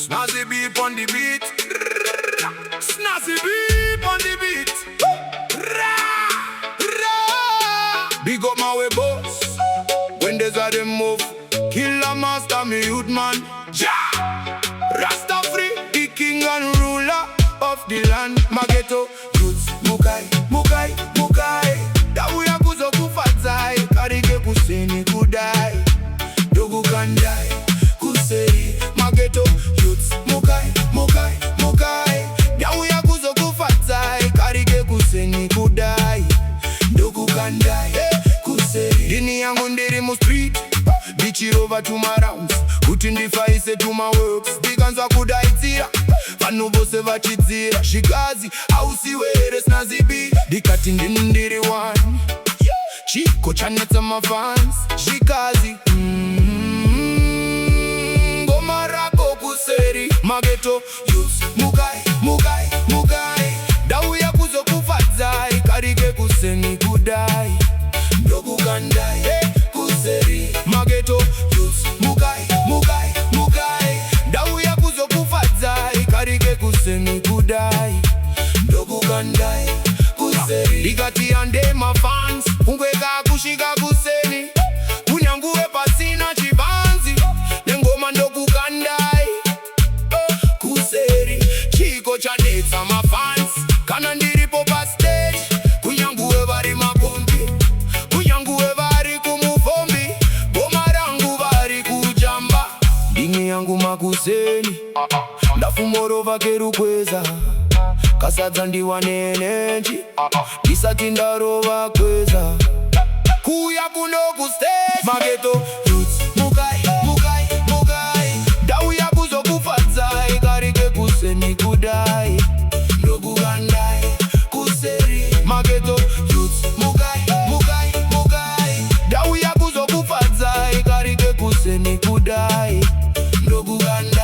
Snazzy B on the beat. Snazzy B on the beat. Big up my way boss. When there's a them move, kill a master, me youth man. Ja! Rasta free, the king and ruler of the land. Mageto, youths, mukai, mukai, mukai. Ndauya kuzokufadzai, karike kuseni kudai. Dogu kandai, kuseri. Mageto, youths, mukai, mukai, mukai. Ndauya kuzokufadzai, karike kuseni kudai. Dogu kandai, kuseri. Dini yangu ndiri mu street, bichirova to my rounds. Kuti ndifaise to my works, ndikanzwa kudaitira. Vanhu vose vachidzira, zvigazi ausiwere Snazzy B. Ndikati ndiri one, chiko chanetsa mafans, zvigazi ngoma rako kuseri. Mageto, youths, mukai, mukai, mukai. Ndauya kuzokufadzai, karike kuseni kudai. Dogu kandai, kuseri. Mageto, youths, mukai, mukai, mukai. Ndauya kuzokufadzai, karike kuseni kudai. Dogu kandai, kuseri. Ndikati ande mafans, ungweka kushika kuseni. Kunyanguwe pasina chibanzi, nengoma ndogu kandai, kuseri. Chiko chanetsa mafans, kana ndiripo pa stage. Kunyanguwe vari mapombi, kunyanguwe vari kumufombi. Boma rangu vari kujamba, ndingi yangu makuseni. Ndafumorova kerukweza, kasadza ndiwane energy. Ndisati ndarova kweza, kuya kuno kustage. Mageto, youths, mukai, mukai, mukai. Ndauya kuzokufadzai, karike kuseni kudai. Dogu kandai, kuseri. Mageto, youths, mukai, mukai, mukai. Ndauya kuzokufadzai, karike kuseni kudai. Dogu kandai.